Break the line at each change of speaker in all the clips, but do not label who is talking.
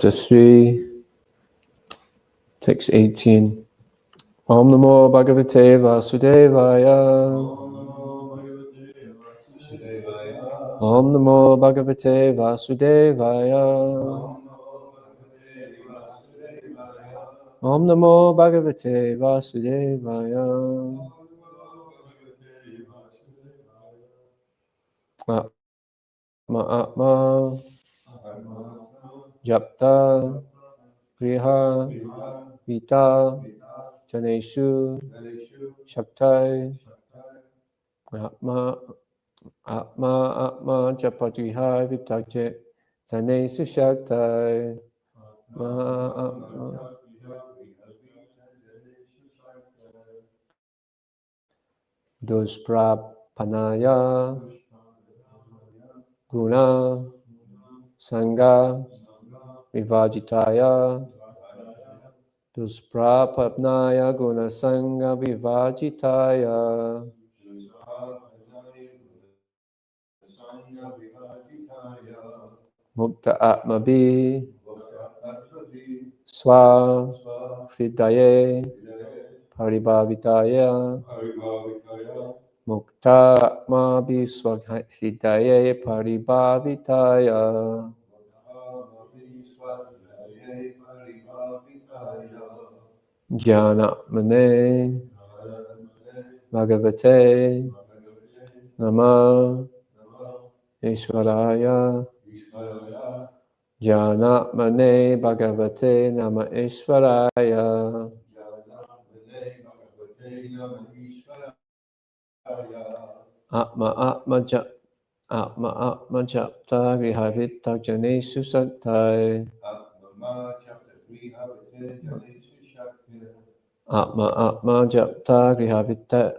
Chapter 3, Text 18. Om Namo Bhagavate Vasudevaya. Om Namo Bhagavate Vasudevaya. Om Namo Bhagavate Vasudevaya. Atma Atma Japta Griha Vita Janeshu Shaktai Atma Atma Japatiha Vitakje Janeshu Shaktai Atma Dusprapanaya Guna Sangha Vivajitaya Dusprapapnaya Guna Sangha Vivajitaya Mukta Atmabi Swa Hridaye Paribhavitaya Mukta Atmabi Swa Hridaye Paribhavitaya Jnana Mane Bhagavate Nama Ishvaraya Jnana Mane Bhagavate Nama Ishvaraya Atma Japta Vihavita Janesu Saktai Atma Japta Vihavita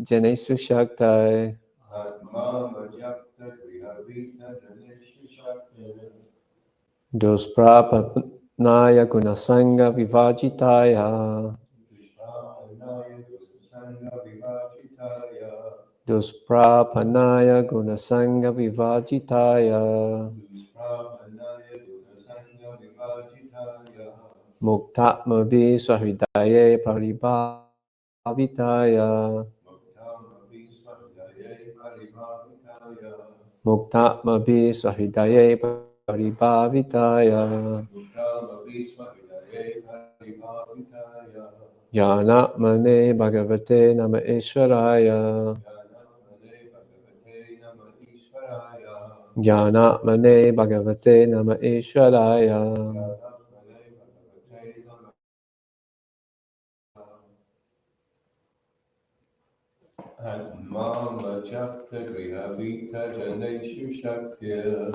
Janesu Shaktai Dusprapanaya Gunasanga Vivajitaya Dusprapanaya Gunasanga Vivajitaya Muktatmavi Swahidaye Paribhavitaya Muktatmavi Swahidaye Paribhavitaya Jnana Mane Bhagavate Nama Ishvaraya Jnana Mane Bhagavate Nama Ishvaraya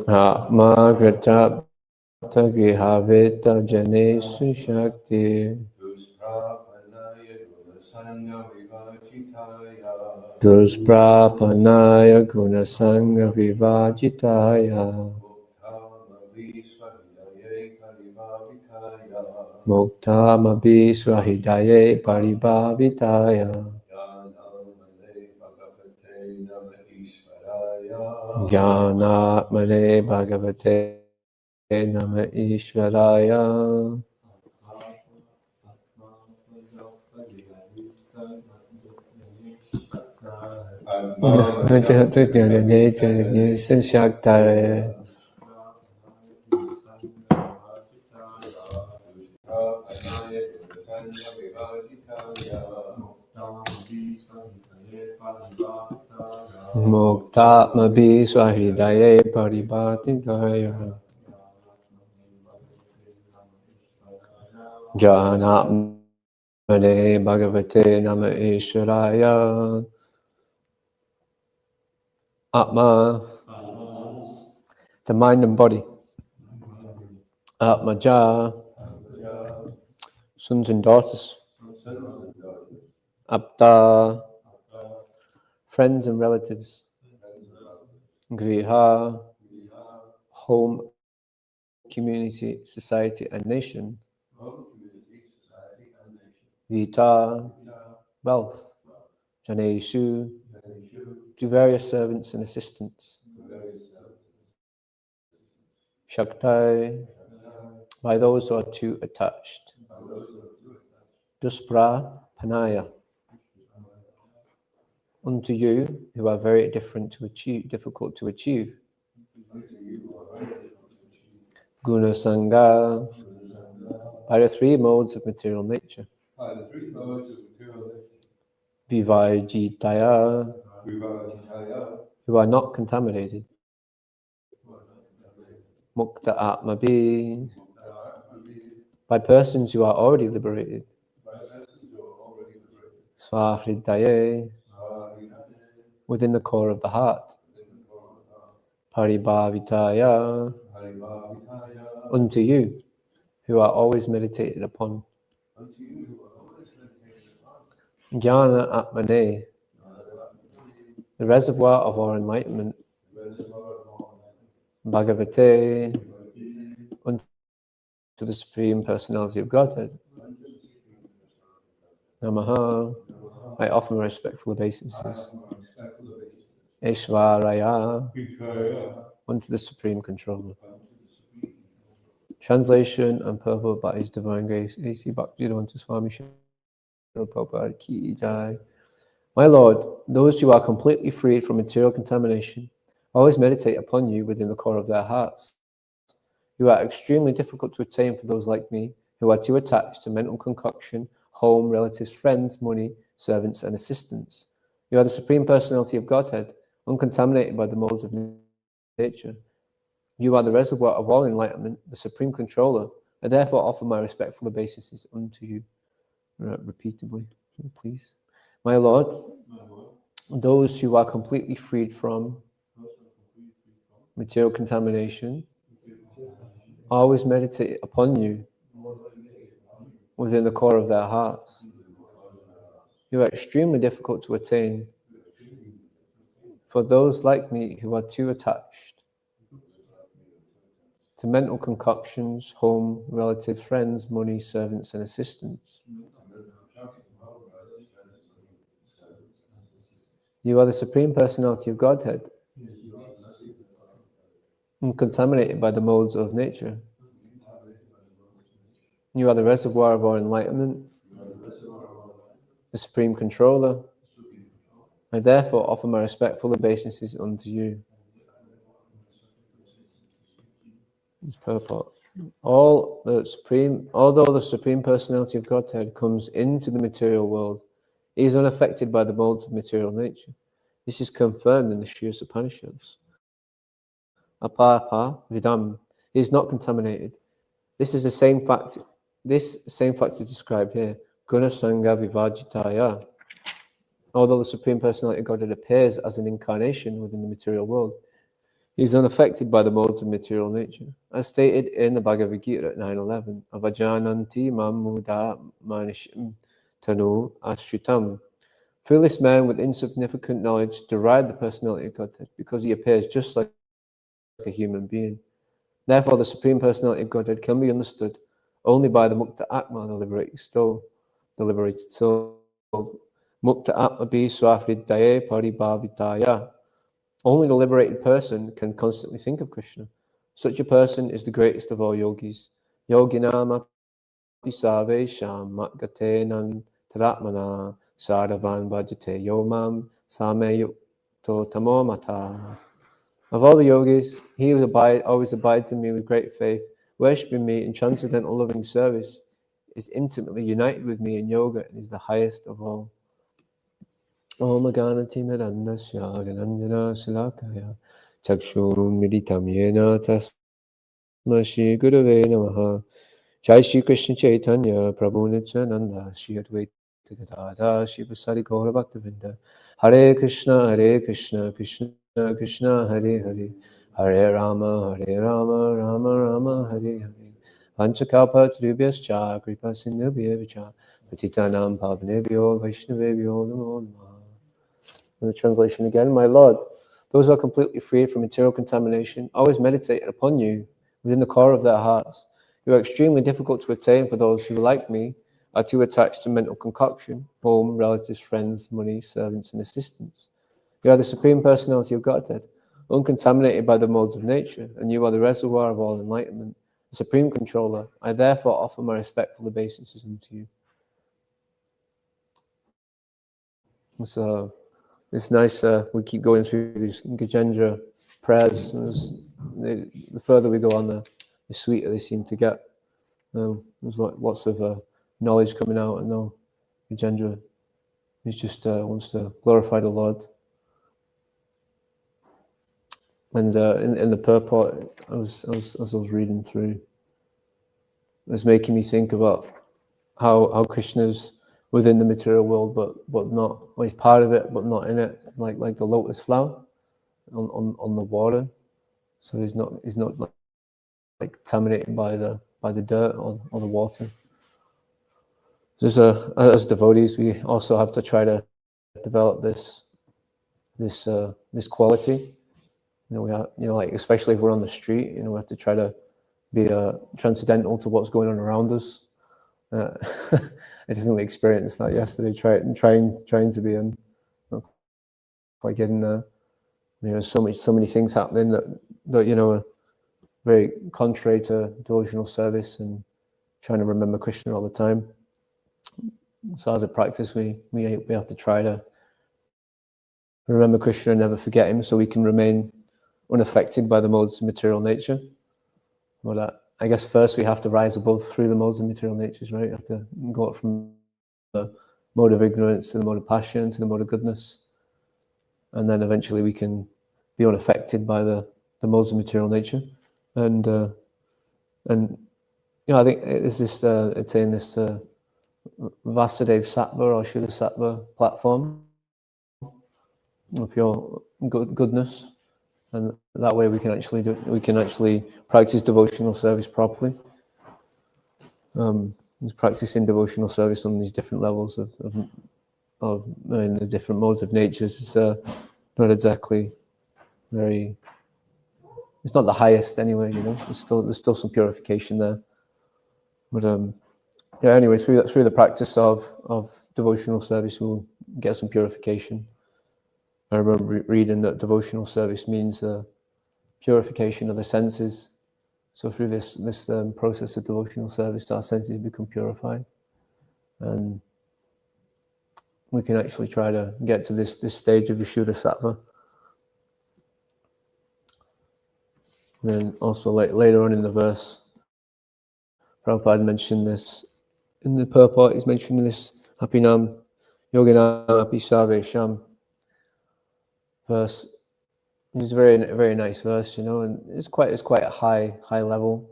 Atma Gratapta Grihavita Janesu Shakti Dusprapanaya Gunasanga Vivajitaya Mukta Swahidaye Paribhavitaya Jnana Mane Bhagavate Nama Ishvaraya Shaktai Mukta Mabi Swahidaye Paribhatitaya Jnana Mane Bhagavate Nama Ishvaraya Atma, the mind and body. Atmaja, sons and daughters. Apta, friends and relatives. Griha, home, community, society and nation. Vita, wealth. Janeshu, to various servants and assistants. Shaktai, by those who are too attached. Duspra Panaya, unto you who are very difficult to achieve. Guna Sangha, by the three modes of material nature. Vivajitaya, who are not contaminated. Mukta Atmabhi, by persons who are already liberated. Swahridaye, within the core of the heart. Paribhavitaya, unto you, who are always meditated upon. Jnana Atmane, the reservoir of our enlightenment. Bhagavate, unto the Supreme Personality of Godhead. Namaha, I offer my respectful obeisances. Ishvaraya, unto the Supreme Controller. Translation and purport by His Divine Grace, A.C. Bhaktivedanta Swami Srila Prabhupada Ki Jai. My Lord, those who are completely freed from material contamination always meditate upon you within the core of their hearts. You are extremely difficult to attain for those like me, who are too attached to mental concoction, home, relatives, friends, money, servants, and assistants. You are the Supreme Personality of Godhead, uncontaminated by the modes of nature. You are the reservoir of all enlightenment, the Supreme Controller. I therefore offer my respectful obeisances unto you. Repeatedly, please. My Lord, those who are completely freed from material contamination always meditate upon you within the core of their hearts. You are extremely difficult to attain for those like me who are too attached to mental concoctions, home, relatives, friends, money, servants, and assistants. You are the Supreme Personality of Godhead, uncontaminated by the modes of nature. You are the reservoir of our enlightenment, the Supreme Controller. I therefore offer my respectful obeisances unto you. Purport. Although the Supreme Personality of Godhead comes into the material world, he is unaffected by the modes of material nature. This is confirmed in the Shri Upanishads. Apapa vidam, he is not contaminated. This same fact is described here. Guna Sangha Vivajitaya. Although the Supreme Personality of Godhead appears as an incarnation within the material world, he is unaffected by the modes of material nature. As stated in the Bhagavad Gita at 9:11, Avajananti mamuda manishim tanu ashritam. Foolish men with insignificant knowledge deride the personality of Godhead because he appears just like a human being. Therefore, the Supreme Personality of Godhead can be understood only by the Mukta Atma, the liberated soul. Mukta Atma bi swafridaye paribhavitaya. Only the liberated person can constantly think of Krishna. Such a person is the greatest of all yogis. Yoginama pisave sham matgatenan taratmana sadavan bhajate yomam sameyukto tamomata. Of all the yogis, he who always abides in me with great faith, worshipping me in transcendental loving service, is intimately united with me in yoga and is the highest of all. Om Ganati Mirandasya Ganandana Shilakaya Chakshurum Militam Yena Tasma Shri Gurave Namaha. Jai Shri Krishna Chaitanya Prabhu Nityananda Shri Advaita Gadadha Shri Vasari Gaura Bhaktavinda. Hare Krishna Krishna Krishna Hare Hare Hare Rama Rama Rama Hare Hare. Vanchakalpatarubhyascha Kripa Sindhubhya Patitanam Pavanebhyo Vaishnavebhyo Namo Namaha. In the translation again, my Lord, those who are completely freed from material contamination always meditate upon you within the core of their hearts. You are extremely difficult to attain for those who, like me, are too attached to mental concoction, home, relatives, friends, money, servants, and assistants. You are the Supreme Personality of Godhead, uncontaminated by the modes of nature, and you are the reservoir of all enlightenment, the supreme controller. I therefore offer my respectful obeisances unto you. So it's nice. We keep going through these Gajendra prayers. And the further we go on, the sweeter they seem to get. There's lots of knowledge coming out, and now Gajendra is just wants to glorify the Lord. And in the purport, as I was reading through, it was making me think about how Krishna's within the material world, but not. Well, he's part of it, but not in it. Like the lotus flower on the water. So he's not like contaminated by the dirt or the water. Just as devotees, we also have to try to develop this quality. We have, like, especially if we're on the street, we have to try to be transcendental to what's going on around us. I definitely experienced that yesterday. Trying to be not quite getting there. So many things happening that are very contrary to devotional service, and trying to remember Krishna all the time. So as a practice, we have to try to remember Krishna and never forget him, so we can remain unaffected by the modes of material nature. But I guess first we have to rise above through the modes of material natures, right? We have to go up from the mode of ignorance to the mode of passion to the mode of goodness, and then eventually we can be unaffected by the modes of material nature. And I think it's in this Vasudev Sattva or Shuddha Sattva platform of pure goodness. And that way we can actually practice devotional service properly. Practicing devotional service on these different levels of in the different modes of natures is not exactly very. It's not the highest anyway. There's still some purification there. But anyway, through the practice of devotional service, we'll get some purification. I remember reading that devotional service means purification of the senses. So through this process of devotional service, our senses become purified, and we can actually try to get to this stage of Vishuddha Sattva. And then also later on in the verse, Prabhupada mentioned this in the purport. He's mentioning this Apinam Yoginam Api Sarvesham verse. It's a very nice verse, and it's quite a high level,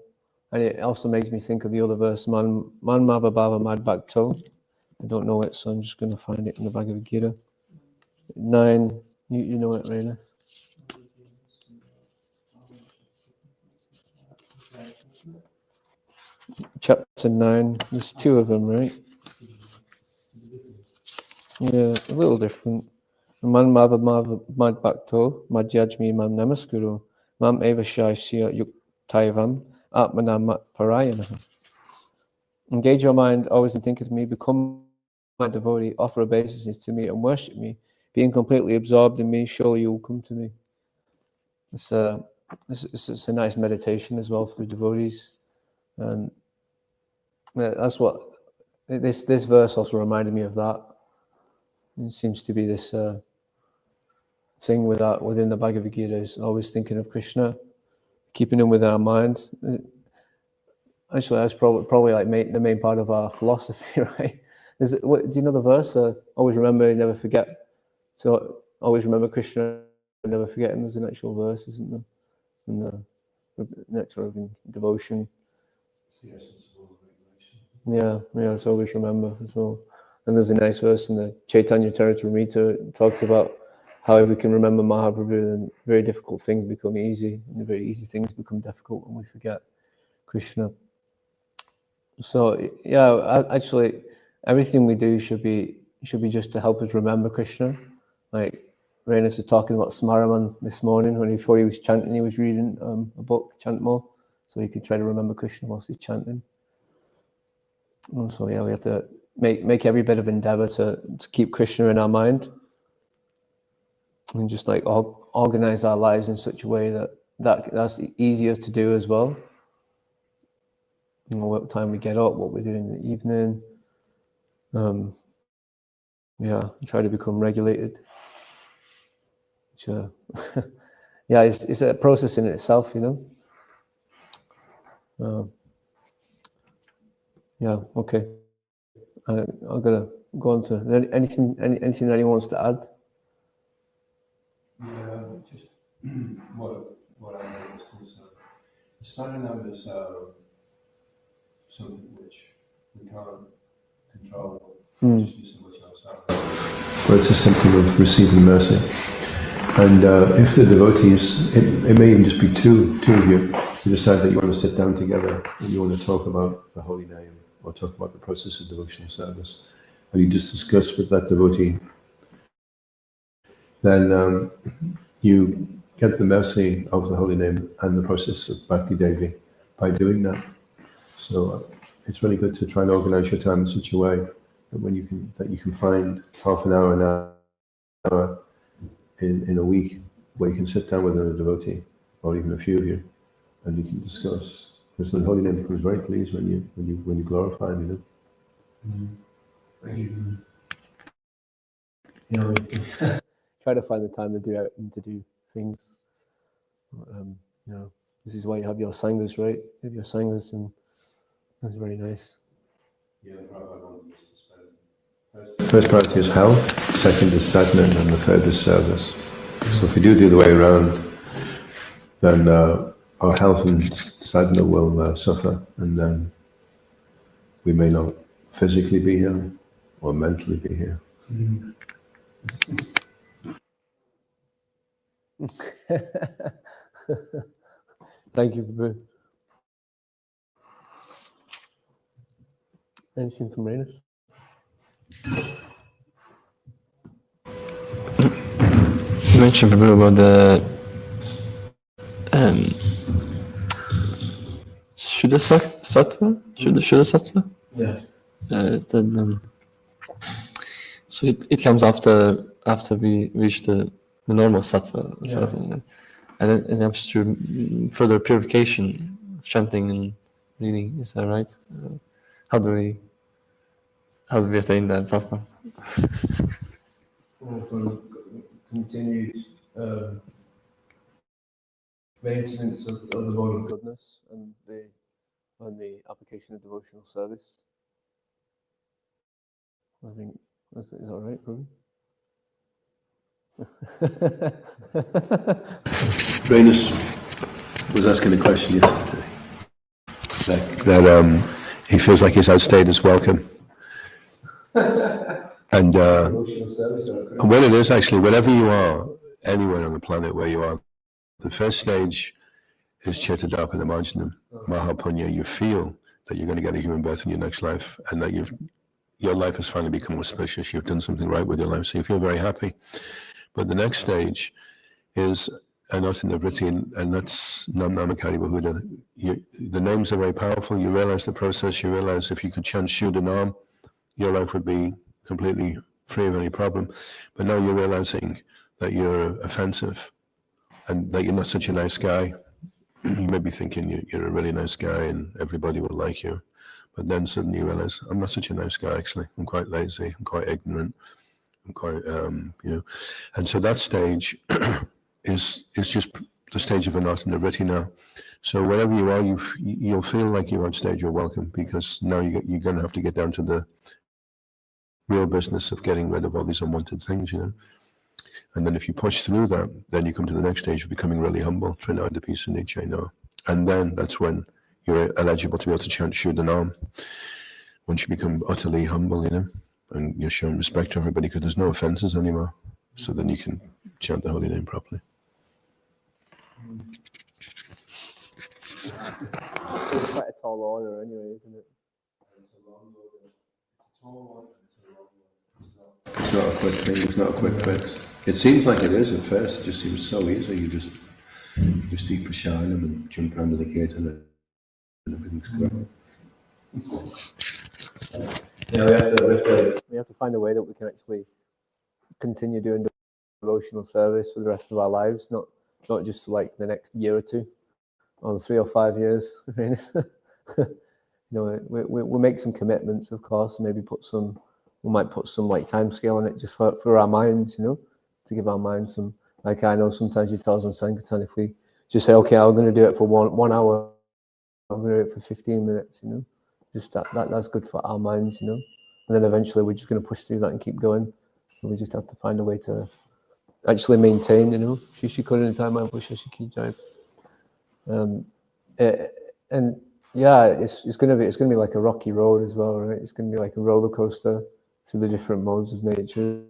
and it also makes me think of the other verse, Man Mava Bhava Mad Bhakto. I don't know it, so I'm just going to find it in the Bhagavad Gita. 9, you know it, Raina? Chapter 9. There's 2 of them, right? Yeah, a little different. Man Mava Mad Bhakto Madhyajmi Mam Namaskuru Mam Eva Shaishya Yuktaivam Atmanam Parayana. Engage your mind always and think of me, become my devotee, offer obeisances to me and worship me. Being completely absorbed in me, surely you will come to me. It's a nice meditation as well for the devotees. And that's what this verse also reminded me of that. It seems to be this thing within the Bhagavad Gita is always thinking of Krishna, keeping him within our mind. Actually, that's probably like the main part of our philosophy, right? Do you know the verse? Always remember, never forget. So always remember Krishna, never forget him. There's an actual verse, isn't there? In the nectar of devotion. It's the essence of all regulation. Yeah, it's always remember as well. And there's a nice verse in the Chaitanya Charitamrita. It talks about how we can remember Mahaprabhu, and very difficult things become easy, and the very easy things become difficult when we forget Krishna. So actually, everything we do should be just to help us remember Krishna. Like Reynolds was talking about Smaraman this morning before he was chanting. He was reading a book, Chant More, so he could try to remember Krishna whilst he's chanting. And so we have to make every bit of endeavor to keep Krishna in our mind. and just like organize our lives in such a way that's easier to do as well. You know, what time we get up, what we're doing in the evening. Try to become regulated. Which, yeah, it's a process in itself, you know. Yeah, okay. I'm gonna go on to anything anyone wants to add.
Yeah, just what I noticed is starting out as something which we can't control, just be so much outside. But it's a symptom of receiving mercy. And if the devotees, it may even just be two of you decide that you want to sit down together and you want to talk about the holy name or talk about the process of devotional service, and you just discuss with that devotee, then you get the mercy of the holy name and the process of Bhakti Devi by doing that. So it's really good to try and organize your time in such a way that you can find half an hour in a week where you can sit down with a devotee or even a few of you and you can discuss. Because the holy name becomes very pleased when you glorify him, you know.
Thank you. You know, try to find the time to do things. You know, this is why you have your sanghas, right? You have your sanghas, and that's very nice.
Yeah, first priority is health, second is sadhana, and the third is service. So if we do the way around, then our health and sadhana will suffer, and then we may not physically be here or mentally be here.
Thank you, Prabhu. Anything from Rainus?
You mentioned, Prabhu, about the Shuddha Sattva? Shuddha Sattva?
Yeah.
So it comes after we reach the normal Sattva.
Yeah.
Sattva. And then it comes to further purification, chanting and reading. Is that right? How do we attain that platform?
From continued maintenance of the mode of goodness and the application of devotional service. I think is that right, Prabhu?
Rainus was asking a question yesterday that he feels like his outstayed is welcome. And when it is actually, wherever you are, anywhere on the planet where you are, the first stage is Chetadapa Namanjanam, Mahapunya. You feel that you're going to get a human birth in your next life and that your life has finally become auspicious. You've done something right with your life, so you feel very happy. But the next stage is Anatta-nivritti, and that's Namakari Bahuda. The names are very powerful. You realize the process. You realize if you could chant Shuddhanam, your life would be completely free of any problem. But now you're realizing that you're offensive and that you're not such a nice guy. You may be thinking you're a really nice guy and everybody will like you. But then suddenly you realize, I'm not such a nice guy, actually. I'm quite lazy. I'm quite ignorant. I'm quite, And so that stage is just the stage of Anatta-nivritti now. So wherever you are, you'll feel like you're on stage, you're welcome, because now you're going to have to get down to the real business of getting rid of all these unwanted things, you know. And then if you push through that, then you come to the next stage of becoming really humble, and then that's when you're eligible to be able to chant Shuddhanam. Once you become utterly humble, you know, and you're showing respect to everybody because there's no offenses anymore. So then you can chant the holy name properly.
It's quite a tall order anyway, isn't it?
It's not a quick thing, it's not a quick fix. It seems like it is at first, it just seems so easy. You just eat prasadam and jump around the gate and everything's great.
Yeah, we have to find a way that we can actually continue doing devotional service for the rest of our lives, not just for like the next year or two, or 3 or 5 years. We'll make some commitments, of course. Maybe we might put some like time scale on it, just for our minds, to give our minds some. Like I know sometimes you tell us on Sankirtan, if we just say, okay, I'm going to do it for one hour, I'm going to do it for 15 minutes, just that's good for our minds, and then eventually we're just going to push through that and keep going. And we just have to find a way to actually maintain, Shishikura time push Shiki and yeah, it's gonna be like a rocky road as well, right? It's gonna be like a roller coaster through the different modes of nature,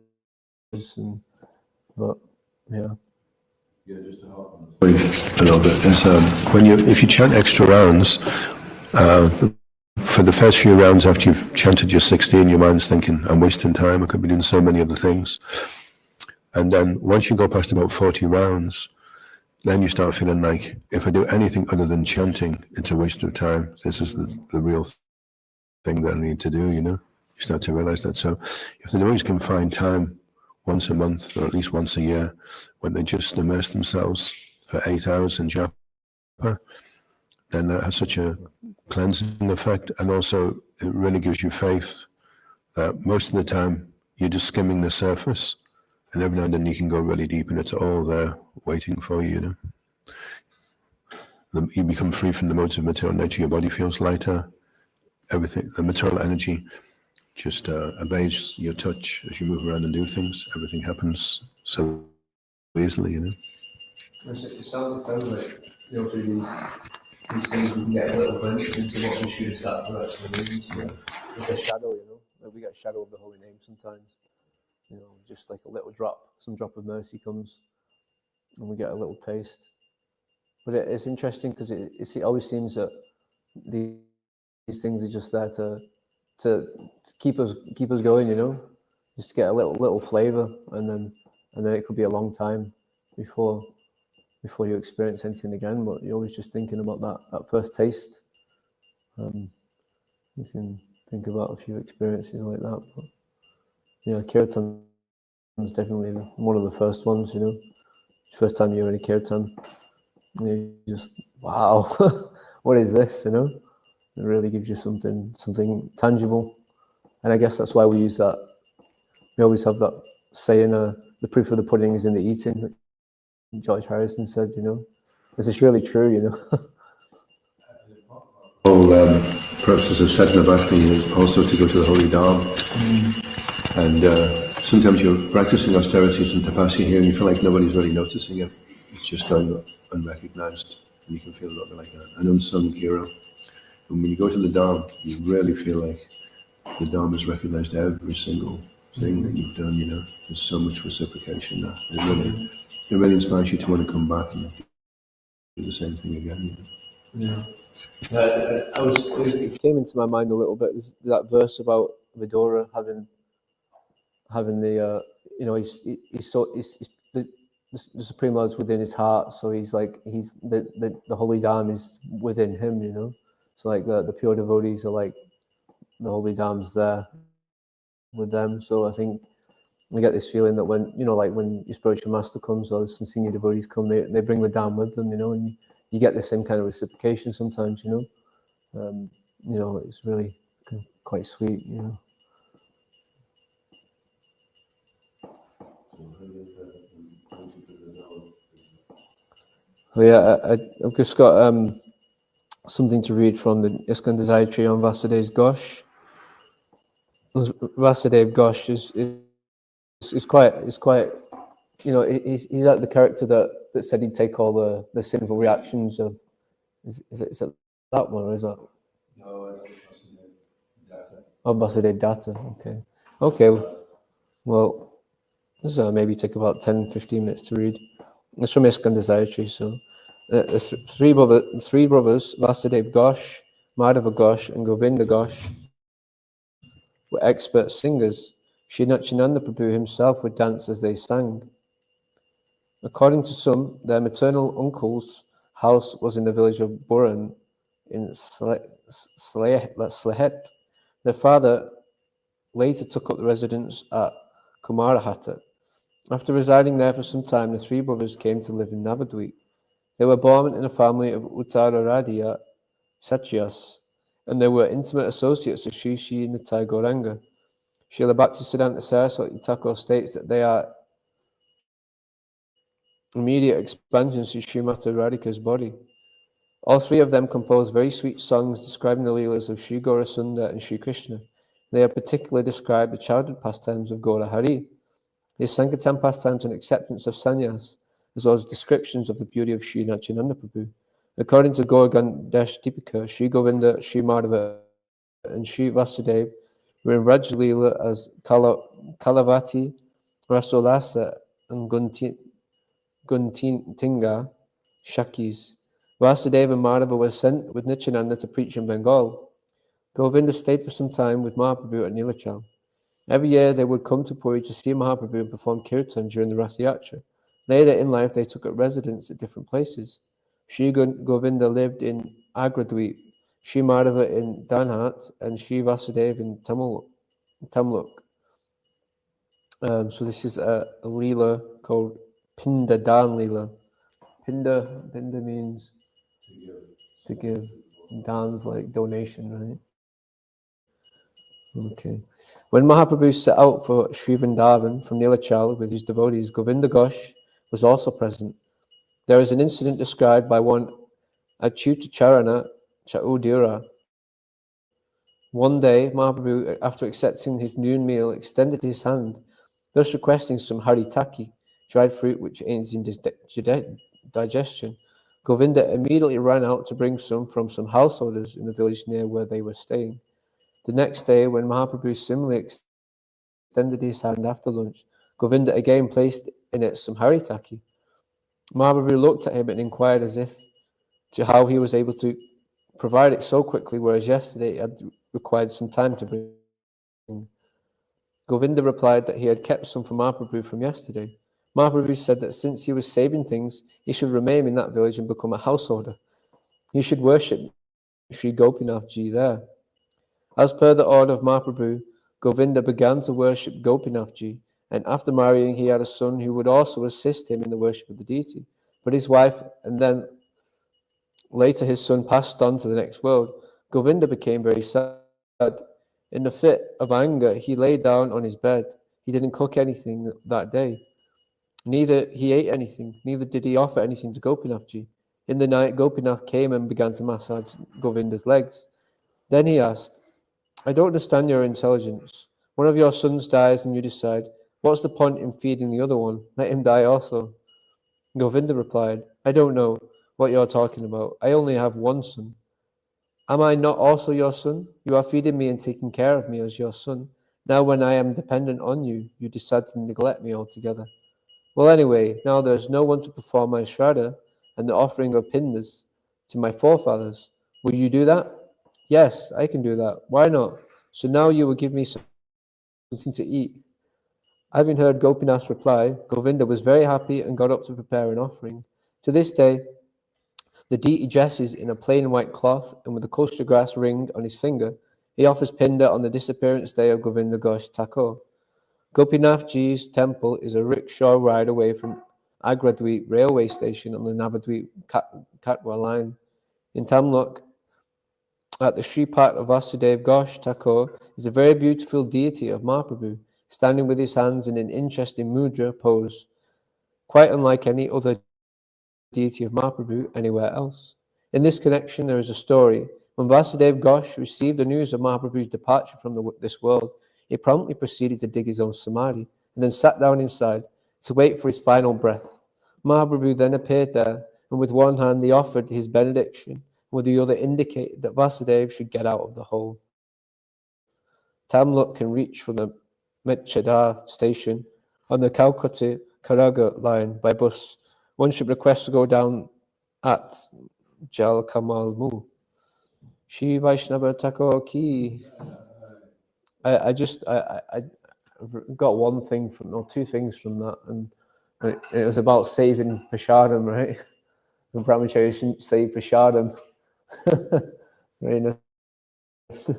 but yeah.
Yeah, just to help on a little bit is if you chant extra rounds, for the first few rounds after you've chanted your 16, your mind's thinking, I'm wasting time, I could be doing so many other things. And then once you go past about 40 rounds, then you start feeling like, if I do anything other than chanting, it's a waste of time. This is the real thing that I need to do, You start to realize that. So if the devotees can find time once a month, or at least once a year, when they just immerse themselves for 8 hours in japa, then that has such a cleansing effect. And also, it really gives you faith that most of the time, you're just skimming the surface. And every now and then you can go really deep, and it's all there waiting for you, You become free from the modes of material nature. Your body feels lighter. Everything, the material energy just obeys your touch as you move around and do things. Everything happens so easily,
It sounds like, through these things we can get a little glimpse into what we should start to actually mean. Like a shadow, like we get a shadow of the holy name sometimes. Just like a little drop, some drop of mercy comes, and we get a little taste. But it's interesting because it always seems that these things are just there to keep us going, just to get a little flavor, and then it could be a long time before you experience anything again. But you're always just thinking about that first taste. You can think about a few experiences like that, but kirtan is definitely one of the first ones. First time you're in a kirtan, you just, wow, what is this? It really gives you something tangible, and I guess that's why we use that. We always have that saying, "The proof of the pudding is in the eating." Like George Harrison said, Is this really true?
Whole process of sadhana bhakti is also to go to the holy Dham. And sometimes you're practicing austerities and tapasya here, and you feel like nobody's really noticing it. It's just going unrecognized, and you can feel a little bit like an unsung hero. And when you go to the Dham, you really feel like the Dham has recognized every single thing that you've done. There's so much reciprocation there. It really inspires you to want to come back and do the same thing again.
Yeah. It came into my mind a little bit. There's that verse about Vidura having the the Supreme Lord's within his heart, so he's the Holy Dham is within him, So like the pure devotees are like the Holy Dham's there with them. So I think I get this feeling that when when your spiritual master comes or some senior devotees come, they bring the Dham with them, and you get the same kind of reciprocation sometimes, it's really quite sweet, Oh yeah, I've just got something to read from the ISKCON Desire on Vasudev's Ghosh. Vasudev Ghosh is quite he's like the character that said he'd take all the sinful reactions of. Is it that one, or is that?
No, it's Data.
Oh, Vasudev Data. Okay. Well, this maybe take about 10-15 minutes to read. It's from ISKCON Desire. So, three brothers, Vasudev Ghosh, Madhava Ghosh, and Govinda Ghosh, were expert singers. Srinachinanda Prabhu himself would dance as they sang. According to some, their maternal uncle's house was in the village of Buran in Slehet. Their father later took up the residence at Kumarahata. After residing there for some time, the three brothers came to live in Navadvip. They were born in a family of Uttararadya Satyas, and they were intimate associates of Sri Sri Nitai Gauranga. Srila Bhaktisiddhanta Saraswati Thakur states that they are immediate expansions to Srimati Radhika's body. All three of them composed very sweet songs describing the Leelas of Sri Gaurasunda and Sri Krishna. They have particularly described the childhood pastimes of Gaura Hari, his Sankirtan pastimes and acceptance of sannyas, as well as descriptions of the beauty of Sri Natyananda Prabhu. According to Gaur Gandesh Deepika, Sri Govinda, Sri Madhava, and Sri Vasudev were in Raj Leela as Kalavati, Rasolasa, and Guntinga Shakis. Vasudeva and Madhava were sent with Nityananda to preach in Bengal. Govinda stayed for some time with Mahaprabhu at Nilachal. Every year they would come to Puri to see Mahaprabhu and perform kirtan during the Rath Yatra. Later in life they took up residence at different places. Sri Govinda lived in Agradweep, Sri Madhava in Danhat, and Sri Vasudeva in Tamluk. So this is a Leela called Pinda Dan Leela. Pinda means to give. Dan's like donation, right? Okay. When Mahaprabhu set out for Sri Vrindavan from Nilachal with his devotees, Govinda Ghosh was also present. There is an incident described by one Achyutacharana Chaudhura. One day, Mahaprabhu, after accepting his noon meal, extended his hand, thus requesting some haritaki, dried fruit which aids in digestion. Govinda immediately ran out to bring some from some householders in the village near where they were staying. The next day, when Mahaprabhu similarly extended his hand after lunch, Govinda again placed in it some haritaki. Mahaprabhu looked at him and inquired as if to how he was able to provide it so quickly, whereas yesterday it had required some time to bring. Govinda replied that he had kept some for Mahaprabhu from yesterday. Mahaprabhu said that since he was saving things, he should remain in that village and become a householder. He should worship Sri Gopinath Ji there. As per the order of Mahaprabhu, Govinda began to worship Gopinath Ji, and after marrying, he had a son who would also assist him in the worship of the deity. But his wife, and then later his son, passed on to the next world. Govinda became very sad. In a fit of anger, he lay down on his bed. He didn't cook anything that day. Neither he ate anything, neither did he offer anything to Gopinath Ji. In the night, Gopinath came and began to massage Govinda's legs. Then he asked, I don't understand your intelligence. One of your sons dies and you decide, what's the point in feeding the other one? Let him die also. Govinda replied, I don't know what you're talking about. I only have one son. Am I not also your son? You are feeding me and taking care of me as your son. Now when I am dependent on you, you decide to neglect me altogether. Well, anyway, now there's no one to perform my shraddha and the offering of pindas to my forefathers. Will you do that? Yes, I can do that. Why not? So now you will give me something to eat. Having heard Gopinath's reply, Govinda was very happy and got up to prepare an offering. To this day, the deity dresses in a plain white cloth and with a kosher grass ring on his finger. He offers pinda on the disappearance day of Govinda Ghosh Thakur. Gopinath Ji's temple is a rickshaw ride away from Agradweep railway station on the Navadweep Katwa line. In Tamluk, at the Shripat of Vasudev Ghosh Thakur is a very beautiful deity of Mahaprabhu, standing with his hands in an interesting mudra pose, quite unlike any other deity of Mahaprabhu anywhere else. In this connection, there is a story. When Vasudev Ghosh received the news of Mahaprabhu's departure from this world, he promptly proceeded to dig his own samadhi and then sat down inside to wait for his final breath. Mahaprabhu then appeared there, and with one hand he offered his benediction, and with the other indicated that Vasudev should get out of the hole. Tamluk can reach from the Mechada station on the Calcutta Karaga line by bus. One should request to go down at Jal Kamal Mu. Shri Vaishnava Thakur ki. I got one thing from, or two things from that, and it was about saving Prashadam, right? And Brahmacharya shouldn't save Prashadam. Very nice.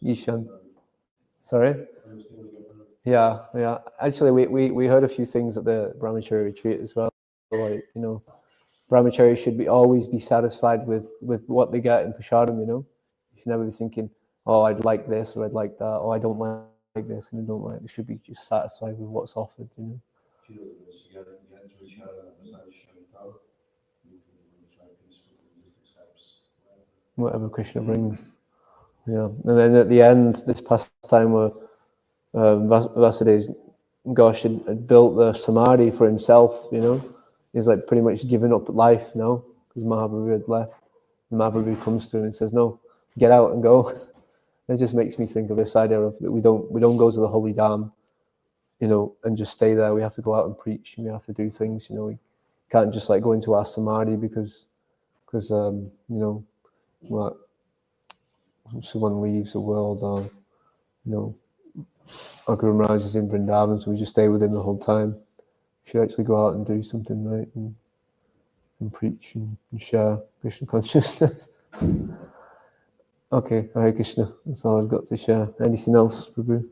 Ishan. Sorry? Yeah. Actually, we heard a few things at the Brahmachari retreat as well. Like, you know, Brahmacharis should always be satisfied with what they get in Prasadam, you know. You should never be thinking, oh, I'd like this or I'd like that, or I don't like this and I don't like. They should be just satisfied with what's offered, you know. Whatever Krishna brings. Yeah. And then at the end, this past time where Vasudev's Ghosh had built the samadhi for himself, you know. He's like pretty much given up life now because Mahaprabhu had left. And Mahaprabhu comes to him and says, "No, get out and go." It just makes me think of this idea of that we don't go to the holy dam, you know, and just stay there. We have to go out and preach, and we have to do things, you know. We can't just like go into our samadhi because you know, what, someone leaves the world, or you know, our Guru Maharaj is in Vrindavan, so we just stay with him the whole time. We should actually go out and do something, right, and preach and share Krishna consciousness. Okay, Hare Krishna. That's all I've got to share. Anything else, Prabhu?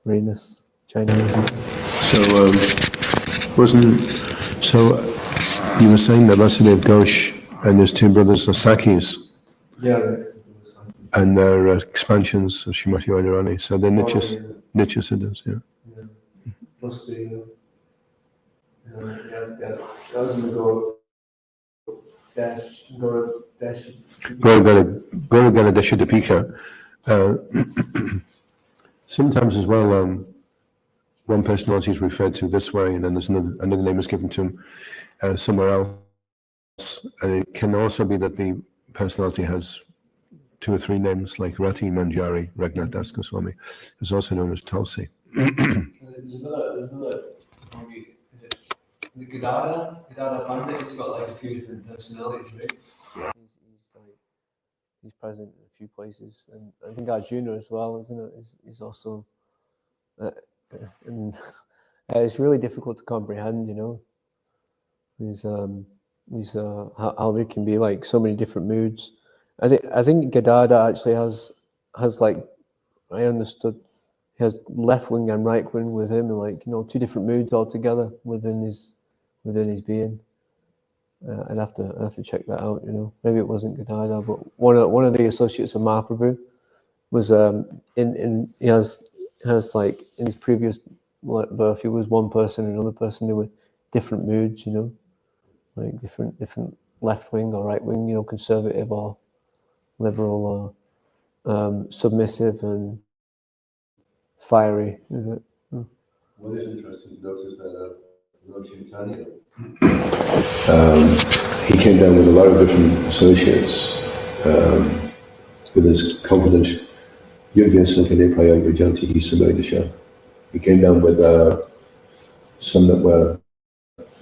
Rainus, Chinese.
So, you were saying that Vasudev Ghosh and his two brothers are Sakhis?
Yeah, right.
And they're expansions of Srimati Radharani. So they're Nitya Siddhas, yeah.
Must be, yeah. That was in the Guru Dash.
Gauragana Deshadipika. Sometimes as well, one personality is referred to this way, and then there's another name is given to him somewhere else. And it can also be that the personality has 2 or 3 names, like Rati Manjari, Raghunath Das Goswami, is also known as Tulsi.
There's another maybe, is it Gadada Pandit? He's got like a few different personalities, right? Yeah. He's present in a few places, and I think Arjuna as well, isn't it? He's also, and it's really difficult to comprehend, you know. How there can be like so many different moods. I think Gadada actually has like, I understood, he has left wing and right wing with him, and like, you know, 2 different moods altogether within his being. I'd have to check that out, you know. Maybe it wasn't Gadada, but one of the associates of Mahaprabhu was he has like in his previous birth, he was one person and another person. They were different moods, you know, like different left wing or right wing, you know, conservative or liberal or submissive and fiery. Is it?
What is interesting to notice that Lord Chaitanya, he came down with a lot of different associates, with his confident Yogya Sankade Praya Yajanti Hisamayadisha. He came down with some that were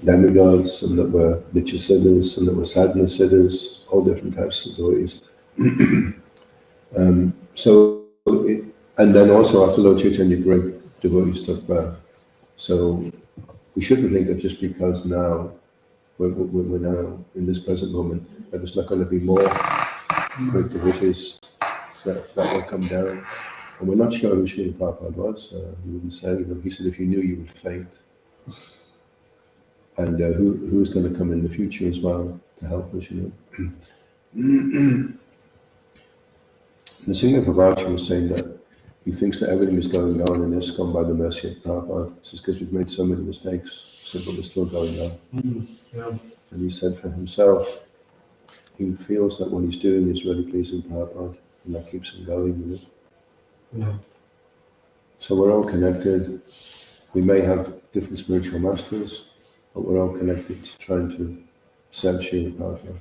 demigods, some that were Nitya Siddhas, some that were Sadhana Siddhas, all different types of devotees. And then also after Lord Chaitanya, great devotees took birth. So we shouldn't think that just because now we're now in this present moment that there's not going to be more great devotees that will come down. And we're not sure who Srila Prabhupada was. He wouldn't say. You know, he said if you knew, you would faint. And who's going to come in the future as well to help us, you know. The Senior Prabhupada was saying that he thinks that everything is going on in ISKCON by the mercy of Prabhupada. This is because we've made so many mistakes. He said, but we're still going on.
Yeah.
And he said for himself, he feels that what he's doing is really pleasing Prabhupada, and that keeps him going, you know.
Yeah.
So we're all connected. We may have different spiritual masters, but we're all connected to trying to serve Srila Prabhupada,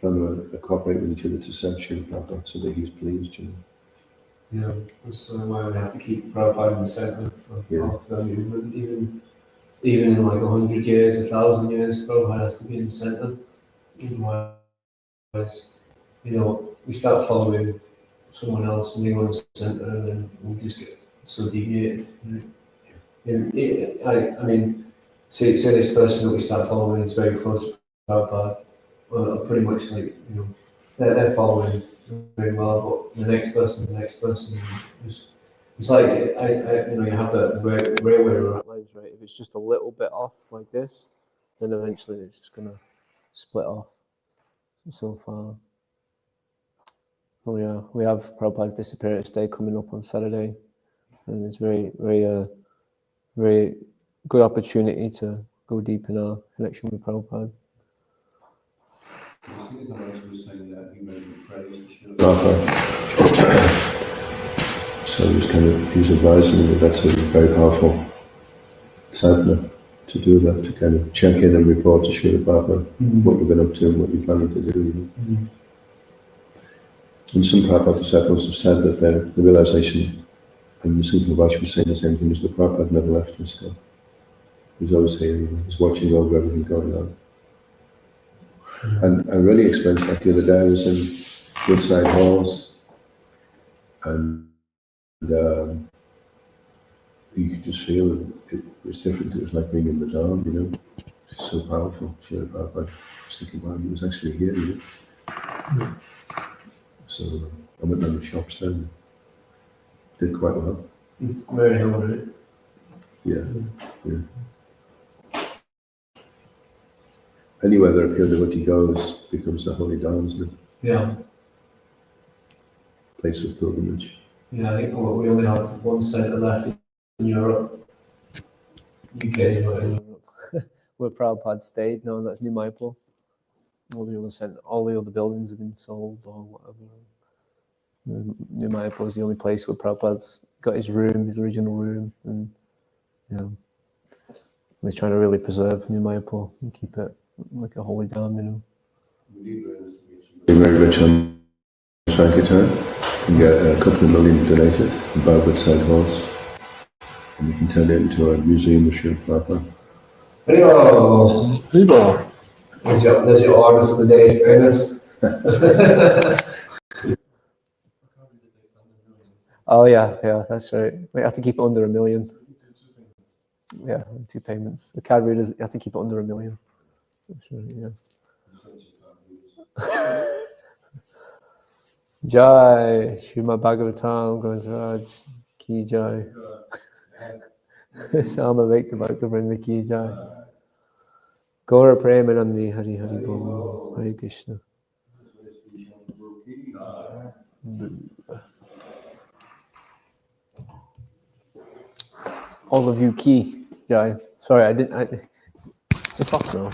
trying to cooperate with each other to serve Srila Prabhupada so that he's pleased, you know.
Yeah, that's why we have to keep Prabhupada in the centre of the movement. Even in like 100 years, 1,000 years, Prabhupada has to be in the centre. Otherwise, you know, we start following someone else and they go in the centre, and then we just get so deviated. Right? I mean, say this person that we start following is very close to Prabhupada, well, pretty much like, you know, they're following very well, but the next person, just It's like you have the railway lines, right? If it's just a little bit off like this, then eventually it's just gonna split off so far. Oh yeah, we have Prabhupada's Disappearance Day coming up on Saturday, and it's very good opportunity to go deep in our connection with Prabhupada.
So he's advising me that that's a very powerful sadhana to do that, to kind of check in and report to Srila Prabhupada what you've been up to and what you're planning to do. And some Prabhupada disciples have said that the realization, and the Srimad Bhagavatam was saying the same thing, is that Prabhupada never left him still. He's always here, he's watching over everything going on. And I really experienced that the other day. I was in Woodside Halls, and you could just feel it was different. It was like being in the Dham, It's so powerful. Srila Prabhupada. I was thinking, wow, he was actually here, So I went down the shops then. Did quite well.
Very humble,
Yeah. Anywhere that Appeal devotee goes becomes the holy Dham, isn't it?
Yeah.
Place of pilgrimage.
Yeah, I think we only have one centre left in Europe. UK is not in Europe. Where Prabhupada stayed, no, that's New Mayapur. All the other buildings have been sold or whatever. New Mayapur is the only place where Prabhupada's got his room, his original room, and they're trying to really preserve New Mayapur and keep it like a holy Dham,
Very rich on Sankirtan. You can get a couple of million donated from Woodside Halls, and you can turn it into a museum of Srila Prabhupada.
Hello. There's your order for the day, famous. Oh yeah, that's right. We have to keep it under 1 million. Yeah, 2 payments. The card readers, you have to keep it under 1 million. That's right, yeah. Jai, Srimad Bhagavatam, Gosraj, Ki Jai. Sama Vekta Bhakta Vrinda Ki Jai. Gaura Premanandi Hari Hari Bol. Hare Krishna. All of you Ki Jai. Sorry, it's a fuck now.